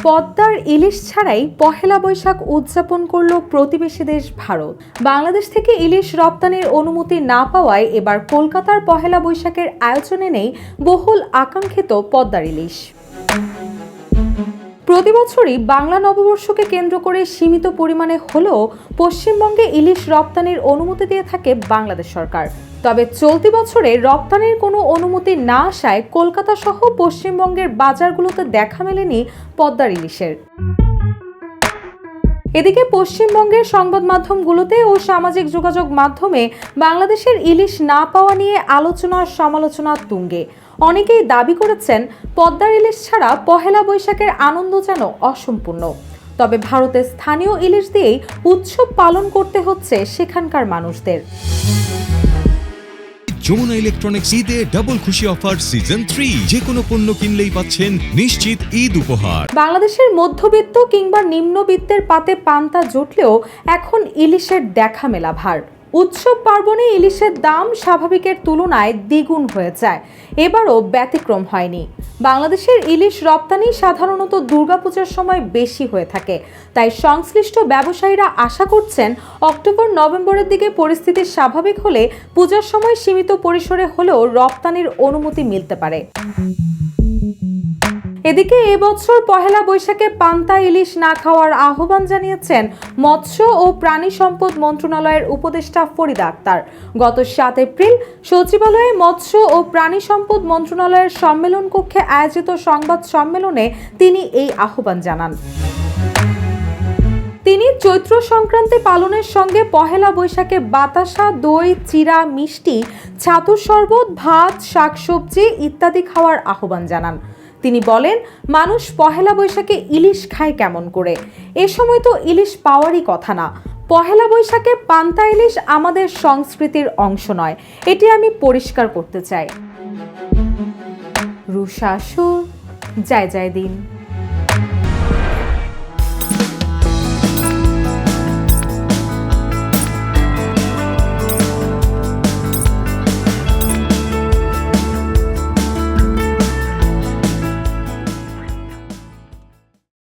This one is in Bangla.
পদ্মার ইলিশ ছাড়াই পহেলা বৈশাখ উদযাপন করল প্রতিবেশী দেশ ভারত। বাংলাদেশ থেকে ইলিশ রপ্তানির অনুমতি না পাওয়ায় এবার কলকাতার পহেলা বৈশাখের আয়োজনে নেই বহুল আকাঙ্ক্ষিত পদ্মার ইলিশ। প্রতিবছরই বাংলা নববর্ষকে কেন্দ্র করে সীমিত পরিমাণে হলেও পশ্চিমবঙ্গে ইলিশ রপ্তানির অনুমতি দিয়ে থাকে বাংলাদেশ সরকার। তবে চলতি বছরে রপ্তানির কোনো অনুমতি না আসায় কলকাতা সহ পশ্চিমবঙ্গের বাজারগুলোতে দেখা মেলেনি পদ্মার ইলিশের। এদিকে পশ্চিমবঙ্গের সংবাদ মাধ্যমগুলোতে ও সামাজিক যোগাযোগ মাধ্যমে বাংলাদেশের ইলিশ না পাওয়া নিয়ে আলোচনা সমালোচনা তুঙ্গে। অনেকেই দাবি করেছেন পদ্মার ইলিশ ছাড়া পহেলা বৈশাখের আনন্দ যেন অসম্পূর্ণ। তবে ভারতের স্থানীয় ইলিশ দিয়েই উৎসব পালন করতে হচ্ছে সেখানকার মানুষদের। যমুনা ইলেকট্রনিক্স ঈদে ডাবল খুশি অফার সিজন 3, যে কোনো পণ্য কিনলেই পাচ্ছেন নিশ্চিত ঈদ উপহার। বাংলাদেশের মধ্যবিত্ত কিংবা নিম্নবিত্তের পাতে পান্তা জুটলেও এখন ইলিশের দেখা মেলা ভার। উৎসব পার্বণে ইলিশের দাম স্বাভাবিকের তুলনায় দ্বিগুণ হয়ে যায়। এবারও ব্যতিক্রম হয়নি। বাংলাদেশের ইলিশ রপ্তানি সাধারণত দুর্গাপূজার সময় বেশি হয়ে থাকে, তাই সংশ্লিষ্ট ব্যবসায়ীরা আশা করছেন অক্টোবর নভেম্বরের দিকে পরিস্থিতি স্বাভাবিক হলে পূজার সময় সীমিত পরিসরে হলেও রপ্তানির অনুমতি মিলতে পারে। এদিকে এবছর পহেলা বৈশাখে পান্তা ইলিশ না খাওয়ার আহ্বান জানিয়েছেন মৎস্য ও প্রাণী সম্পদ মন্ত্রণালয়ের উপদেষ্টা ফরিদা আক্তার। গত 7 এপ্রিল সচিবালয়ে মৎস্য ও প্রাণী সম্পদ মন্ত্রণালয়ের সম্মেলন কক্ষে আয়োজিত সংবাদ সম্মেলনে তিনি এই আহ্বান জানান। তিনি চৈত্র সংক্রান্তি পালনের সঙ্গে পহেলা বৈশাখে বাতাসা, দই, চিড়া, মিষ্টি, ছাতুর শরবত, ভাত, শাকসবজি ইত্যাদি খাওয়ার আহ্বান জানান। তিনি বলেন, মানুষ পহেলা বৈশাখে ইলিশ খায় কেমন করে? এ সময় তো ইলিশ পাওয়ারই কথা না। পহেলা বৈশাখে পান্তা ইলিশ আমাদের সংস্কৃতির অংশ নয়, এটি আমি পরিষ্কার করতে চাই। রুশা আসুর, জয় জয় দিন।